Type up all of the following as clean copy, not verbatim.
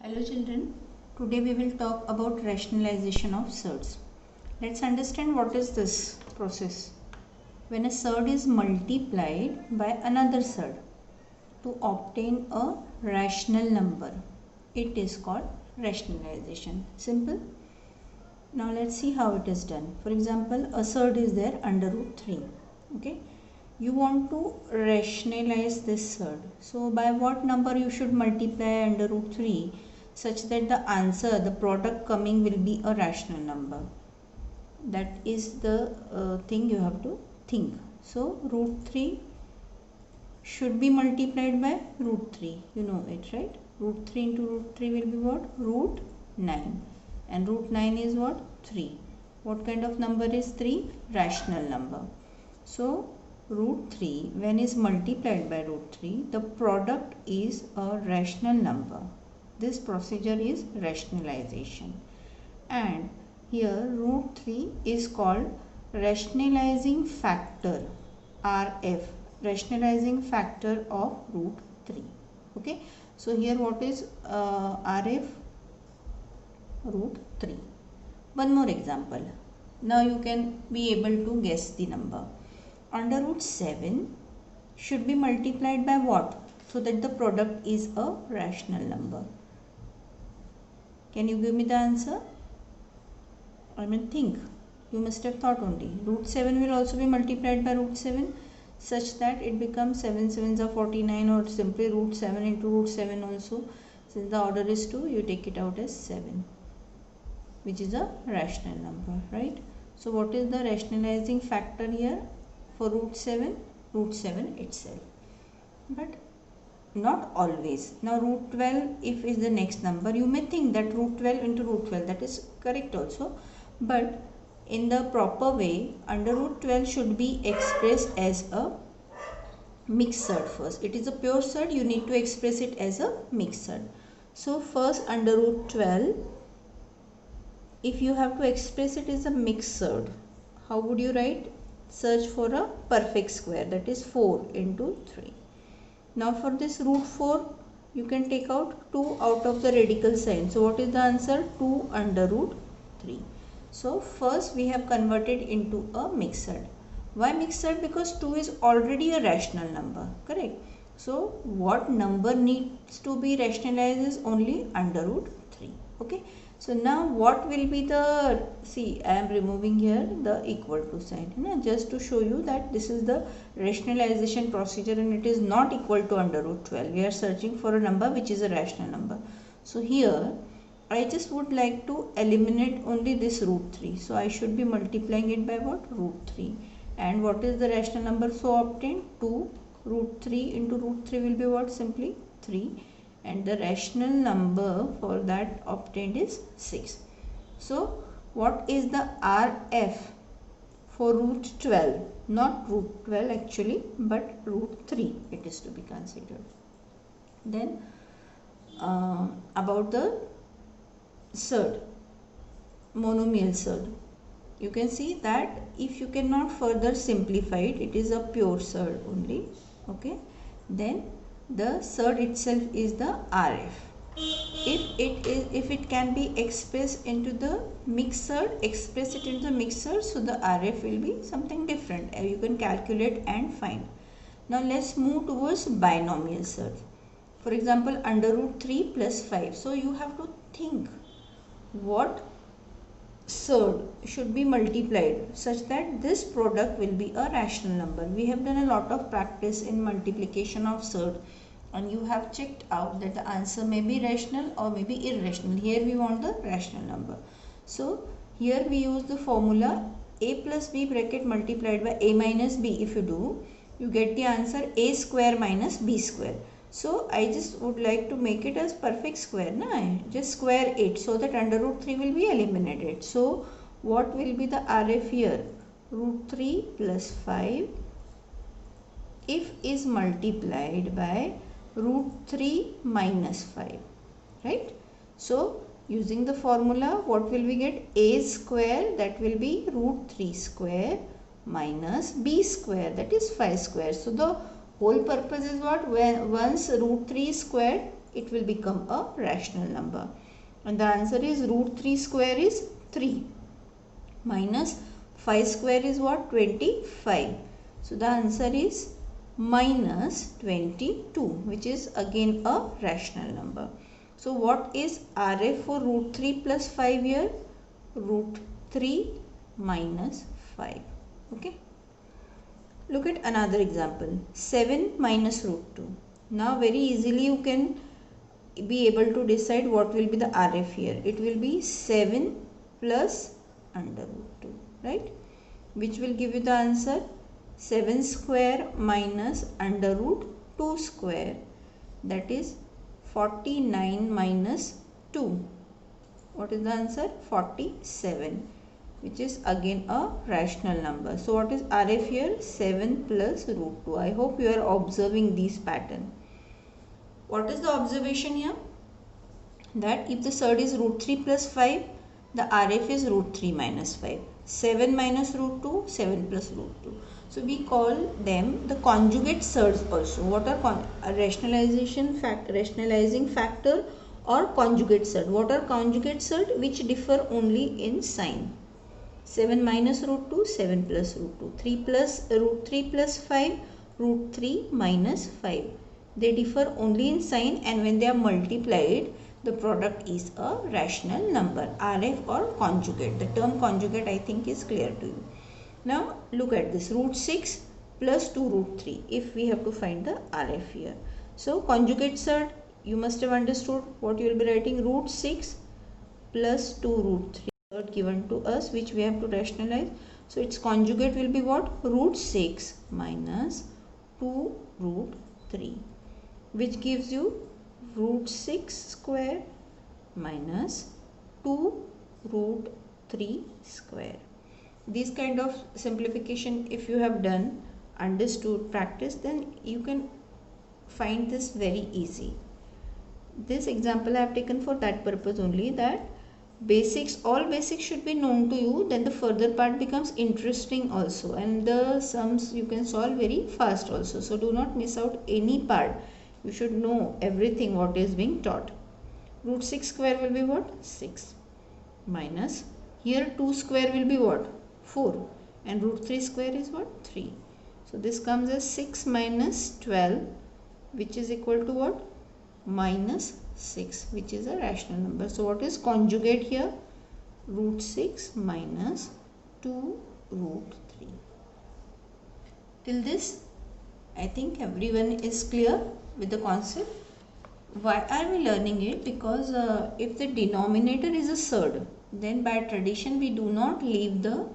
Hello children, today we will talk about rationalization of surds. Let's understand what is this process. When a surd is multiplied by another surd to obtain a rational number, it is called rationalization. Simple. Now let's see how it is done. For example, a surd is there under root 3. Okay. You want to rationalize this surd. So by what number you should multiply under root 3 such that the answer, the product coming will be a rational number. That is the thing you have to think. So root 3 should be multiplied by root 3. You know it, right? Root 3 into root 3 will be what? Root 9. And root 9 is what? 3. What kind of number is 3? Rational number. So root 3 when is multiplied by root 3, the product is a rational number. This procedure is rationalization. And here root 3 is called rationalizing factor, RF, rationalizing factor of root 3. Okay. So here what is RF? Root 3. One more example. Now you can be able to guess the number. Under root 7 should be multiplied by what? So that the product is a rational number. Can you give me the answer? Think. You must have thought only. Root 7 will also be multiplied by root 7 such that it becomes 7 sevens are 49, or simply root 7 into root 7 also. Since the order is 2, you take it out as 7, which is a rational number, right? So what is the rationalizing factor here for root 7? Root 7 itself. But not always. Now root 12 if is the next number, you may think that root 12 into root 12, that is correct also. But in the proper way, under root 12 should be expressed as a mixed surd first. It is a pure surd, you need to express it as a mixed surd. So first under root 12, if you have to express it as a mixed surd, how would you write? Search for a perfect square, that is 4 into 3. Now for this root 4, you can take out 2 out of the radical sign. So what is the answer? 2 under root 3. So first we have converted into a mixed surd. Why mixed surd? Because 2 is already a rational number, correct? So what number needs to be rationalized is only under root 3. Okay. So now what will be the, see I am removing here the equal to sign, just to show you that this is the rationalization procedure and it is not equal to under root 12. We are searching for a number which is a rational number. So here I just would like to eliminate only this root 3. So I should be multiplying it by what? Root 3. And what is the rational number so obtained? 2. Root 3 into root 3 will be what? Simply 3. And the rational number for that obtained is 6. So what is the RF for root 12? Not root 12 actually, but root 3 it is to be considered. Then about the surd, monomial surd, you can see that if you cannot further simplify it, it is a pure surd only. Okay. Then the surd itself is the RF. If it can be expressed into the mixed surd, express it into the mixed surd, so the RF will be something different. You can calculate and find. Now let's move towards binomial surd. For example, under root 3 plus 5. So you have to think what surd should be multiplied such that this product will be a rational number. We have done a lot of practice in multiplication of surd and you have checked out that the answer may be rational or may be irrational. Here we want the rational number. So here we use the formula a plus b bracket multiplied by a minus b. If you do, you get the answer a square minus b square. So I just would like to make it as perfect square. Just square it so that under root 3 will be eliminated. So what will be the RF here? Root 3 plus 5 if is multiplied by root 3 minus 5. Right? So using the formula, what will we get? A square, that will be root 3 square minus b square, that is 5 square. So the whole purpose is what? When once root 3 is squared, it will become a rational number. And the answer is root 3 square is 3 minus 5 square is what? 25. So the answer is minus 22, which is again a rational number. So what is RF for root 3 plus 5 here? Root 3 minus 5. Okay. Look at another example. 7 minus root 2. Now very easily you can be able to decide what will be the RF here. It will be 7 plus under root 2, right? Which will give you the answer 7 square minus under root 2 square, that is 49 minus 2. What is the answer? 47, which is again a rational number. So what is RF here? 7 plus root 2. I hope you are observing this pattern. What is the observation here? That if the surd is root 3 plus 5, the RF is root 3 minus 5. 7 minus root 2, 7 plus root 2. So we call them the conjugate surds also. What are rationalizing factor or conjugate surd? What are conjugate surd? Which differ only in sign. 7 minus root 2, 7 plus root 2. 3 plus root 3 plus 5, root 3 minus 5. They differ only in sign, and when they are multiplied, the product is a rational number, RF or conjugate. The term conjugate I think is clear to you. Now look at this, root 6 plus 2 root 3, if we have to find the RF here. So conjugate surd, you must have understood what you will be writing, root 6 plus 2 root 3 surd given to us, which we have to rationalize. So its conjugate will be what? Root 6 minus 2 root 3, which gives you root 6 square minus 2 root 3 square. This kind of simplification, if you have done, understood, practice, then you can find this very easy. This example I have taken for that purpose only, that basics, all basics should be known to you, then the further part becomes interesting also, and the sums you can solve very fast also. So do not miss out any part. You should know everything what is being taught. Root 6 square will be what? 6 minus, here 2 square will be what? 4, and root 3 square is what? 3. So this comes as 6 minus 12, which is equal to what? Minus 6, which is a rational number. So what is conjugate here? Root 6 minus 2 root 3. Till this I think everyone is clear with the concept. Why are we learning it? Because if the denominator is a surd, then by tradition we do not leave the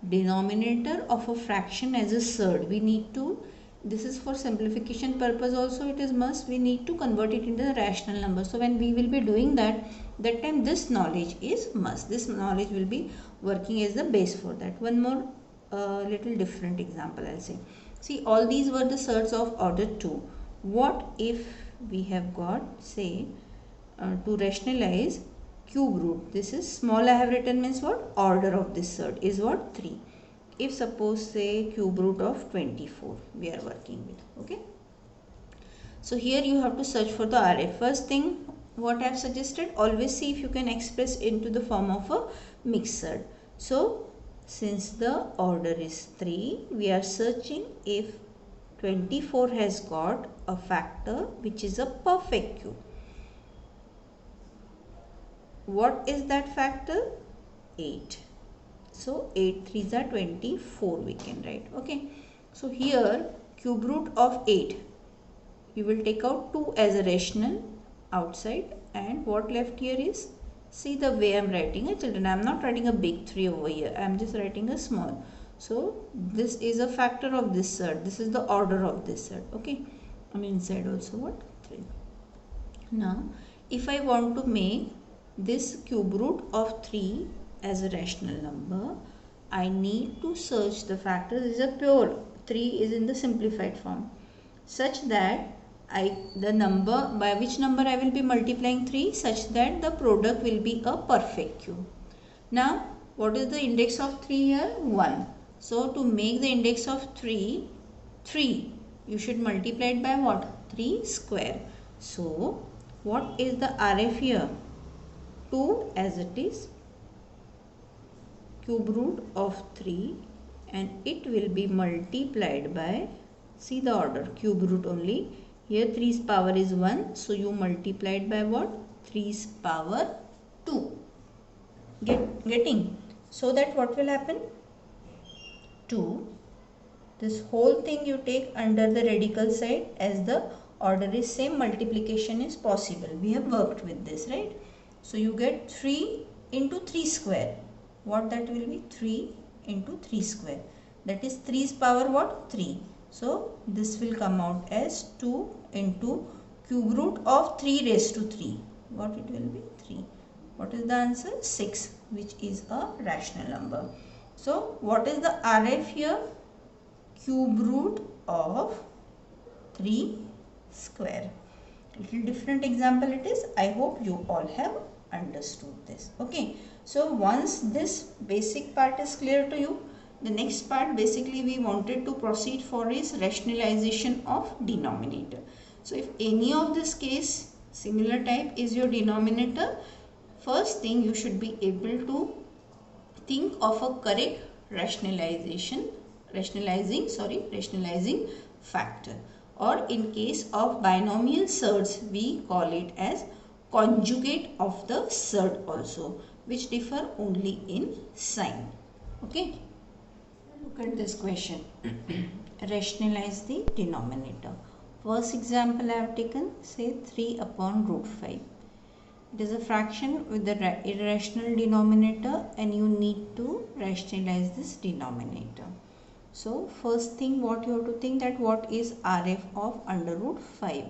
denominator of a fraction as a surd. We need to, this is for simplification purpose also, it is must, we need to convert it into a rational number. So when we will be doing that time this knowledge is must. This knowledge will be working as the base for that. One more little different example I'll say. See, all these were the surds of order 2. What if we have got, say, to rationalize cube root, this is small I have written means what? Order of this surd is what? 3. If suppose say cube root of 24 we are working with, okay. So here you have to search for the RF. First thing what I have suggested, always see if you can express into the form of a mixed surd. So since the order is 3, we are searching if 24 has got a factor which is a perfect cube. What is that factor? 8. So 8 3s are 24 we can write, okay. So here cube root of 8, you will take out 2 as a rational outside, and what left here is, see the way I am writing it, children, I am not writing a big 3 over here, I am just writing a small. So this is a factor of this surd, this is the order of this surd, okay. And inside also what? 3. Now if I want to make this cube root of 3 as a rational number, I need to search the factor. This is a pure 3 is in the simplified form, such that the number, by which number I will be multiplying 3, such that the product will be a perfect cube. Now what is the index of 3 here? 1. So to make the index of 3, you should multiply it by what? 3 square. So What is the RF here? 2 as it is, cube root of 3, and it will be multiplied by, see the order, cube root only. Here 3's power is 1, so you multiplied by what? 3's power 2. Getting? So that what will happen? 2. This whole thing you take under the radical side, as the order is same, multiplication is possible. We have worked with this, right? So you get 3 into 3 square. What that will be? 3 into 3 square. That is 3's power what? 3. So this will come out as 2 into cube root of 3 raised to 3. What it will be? 3. What is the answer? 6, which is a rational number. So what is the RF here? Cube root of 3 square. Little different example it is. I hope you all have understood this. Okay. So once this basic part is clear to you, the next part basically we wanted to proceed for is rationalization of denominator. So if any of this case similar type is your denominator, first thing you should be able to think of a correct rationalizing factor, or in case of binomial surds we call it as conjugate of the surd also, which differ only in sign. Okay, look at this question. Rationalize the denominator. First example I have taken, say 3 upon root 5. It is a fraction with the irrational denominator and you need to rationalize this denominator. So first thing what you have to think, that what is RF of under root 5.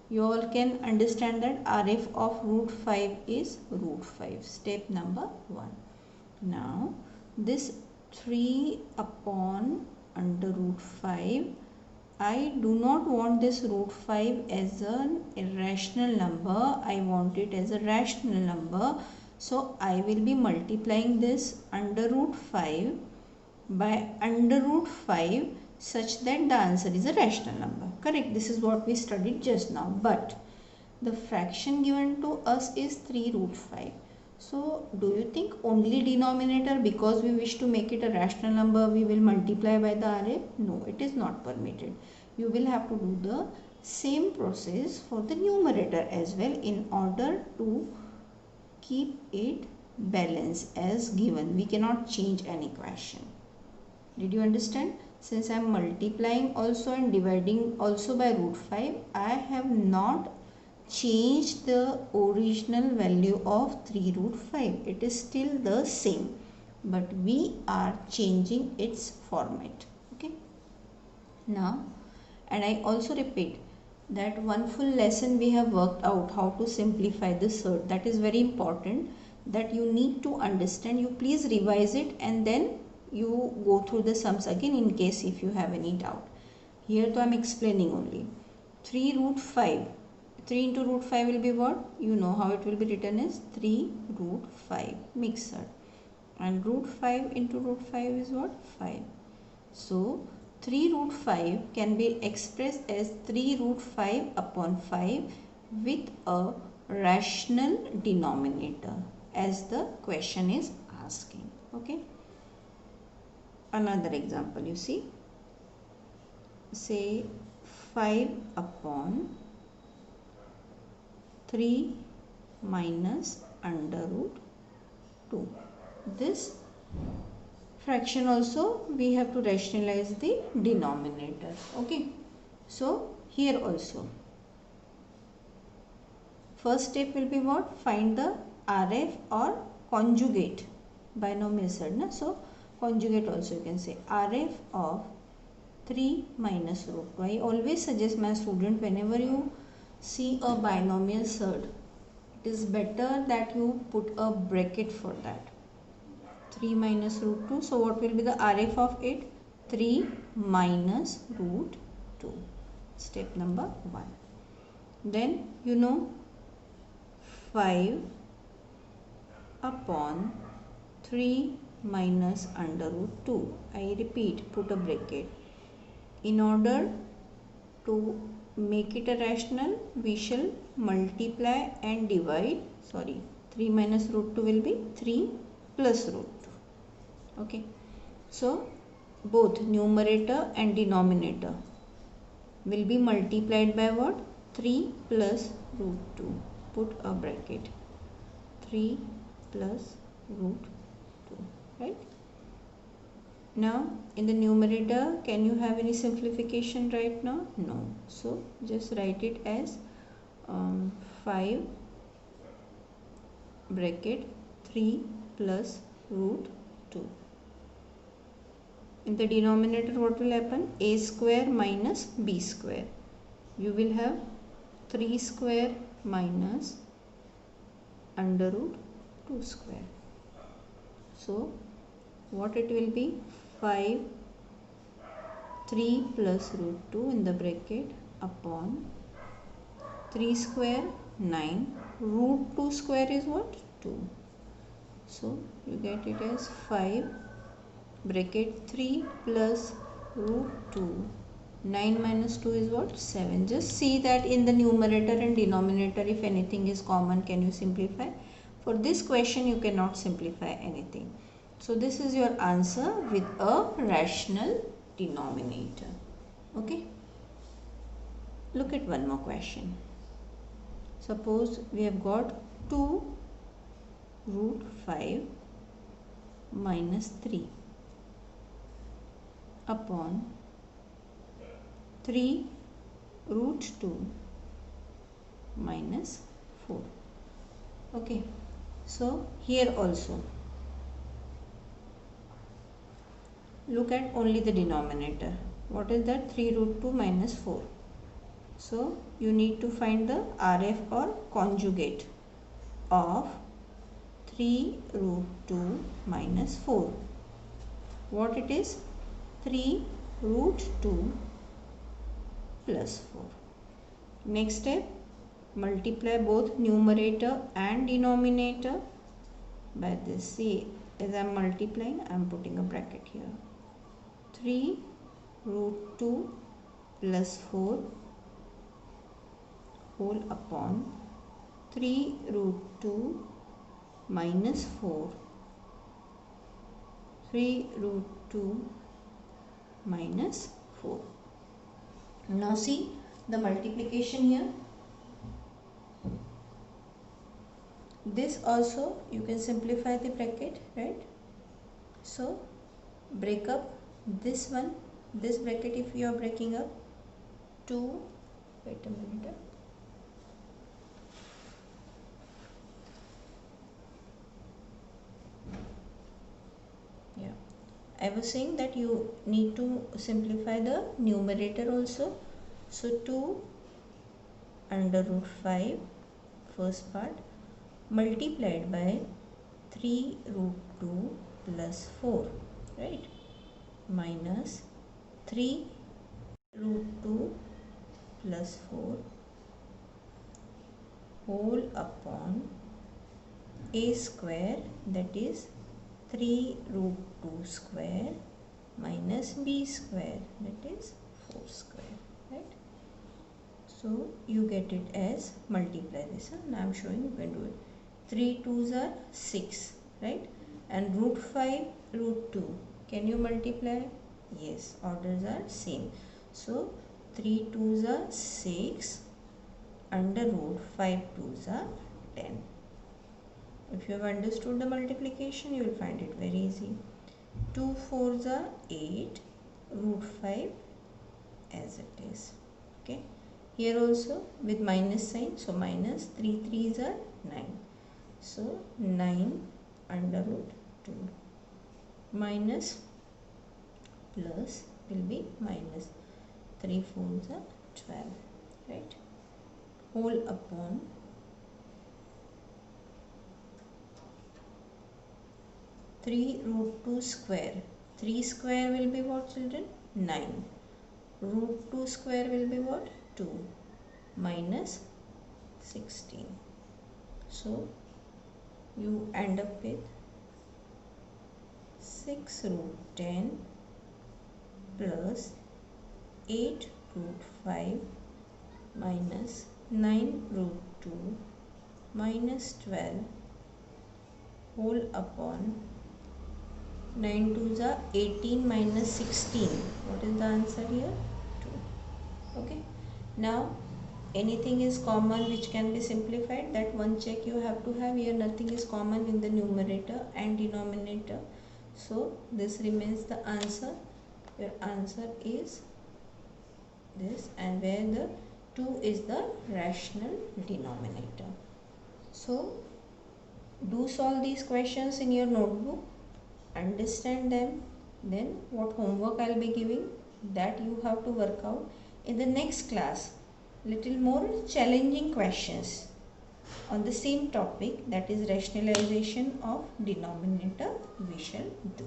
You all can understand that RF of root 5 is root 5. Step number 1. Now this 3 upon under root 5, I do not want this root 5 as an irrational number. I want it as a rational number. So I will be multiplying this under root 5 by under root 5 such that the answer is a rational number. Correct? This is what we studied just now. But the fraction given to us is 3 root 5. So do you think only denominator, because we wish to make it a rational number, we will multiply by the RF? No, it is not permitted. You will have to do the same process for the numerator as well in order to keep it balanced as given. We cannot change an equation. Did you understand? Since I am multiplying also and dividing also by root 5, I have not changed the original value of 3 root 5. It is still the same, but we are changing its format. Okay. Now, and I also repeat that one full lesson we have worked out how to simplify the surd. That is very important, that you need to understand. You please revise it and then you go through the sums again in case if you have any doubt. Here I am explaining only. 3 root 5. 3 into root 5 will be what? You know how it will be written as 3 root 5 mixed. And root 5 into root 5 is what? 5. So 3 root 5 can be expressed as 3 root 5 upon 5 with a rational denominator as the question is asking. Okay. Another example, you see, say 5 upon 3 minus under root 2. This fraction also we have to rationalize the denominator. Okay. So here also first step will be what? Find the RF or conjugate binomial surd. So conjugate also you can say RF of 3 minus root 2. I always suggest my student, whenever you see a binomial surd, it is better that you put a bracket for that. 3 minus root 2. So what will be the RF of it? 3 minus root 2. Step number 1. Then you know 5 upon 3 minus under root 2. I repeat, put a bracket. In order to make it a rational, we shall multiply and divide. 3 minus root 2 will be 3 plus root 2. Okay, so both numerator and denominator will be multiplied by what? 3 plus root 2. Put a bracket. 3 plus root 2, right? Now in the numerator, can you have any simplification right now? No. So just write it as 5 bracket 3 plus root 2. In the denominator, what will happen? A square minus b square. You will have 3 square minus under root 2 square. So what it will be? 5 3 plus root 2 in the bracket upon 3 square 9. Root 2 square is what? 2. So you get it as 5 bracket 3 plus root 2. 9 minus 2 is what? 7. Just see that in the numerator and denominator, if anything is common, can you simplify? For this question you cannot simplify anything. So this is your answer with a rational denominator. Okay. Look at one more question. Suppose we have got 2 root 5 minus 3 upon 3 root 2 minus 4. Okay. So here also look at only the denominator. What is that? 3 root 2 minus 4. So you need to find the RF or conjugate of 3 root 2 minus 4. What it is? 3 root 2 plus 4. Next step, multiply both numerator and denominator by this. See, as I am multiplying, I am putting a bracket here. 3 root 2 plus 4 whole upon 3 root 2 minus 4. 3 root 2 minus 4. Now see the multiplication here. This also you can simplify the bracket, right? So break up this one, this bracket. If you are breaking up 2, wait a minute, yeah, I was saying that you need to simplify the numerator also. So 2 under root 5 first part multiplied by 3 root 2 plus 4, right, minus 3 root 2 plus 4 whole upon a square, that is 3 root 2 square minus b square, that is 4 square, right? So you get it as, multiply this, now I am showing you can do it. 3 2s are 6, right? And root 5 root 2, can you multiply? Yes, orders are same. So 3 2s are 6 under root 5 2s are 10. If you have understood the multiplication, you will find it very easy. 2 4s are 8, root 5 as it is. Okay. Here also with minus sign, so minus 3 3s are 9. So 9 under root 2 minus plus will be minus 3 4s are 12, right? Whole upon 3 root 2 square. 3 square will be what, children? 9. Root 2 square will be what? 2 minus 16. So you end up with 6 root 10 plus 8 root 5 minus 9 root 2 minus 12 whole upon 9 2s are 18 minus 16. What is the answer here? 2. Okay. Now anything is common which can be simplified, that one check you have to have. Here nothing is common in the numerator and denominator, so this remains the answer. Your answer is this, and where the 2 is the rational denominator. So do solve these questions in your notebook, understand them, then what homework I'll be giving, that you have to work out. In the next class, little more challenging questions on the same topic, that is rationalization of denominator, we shall do.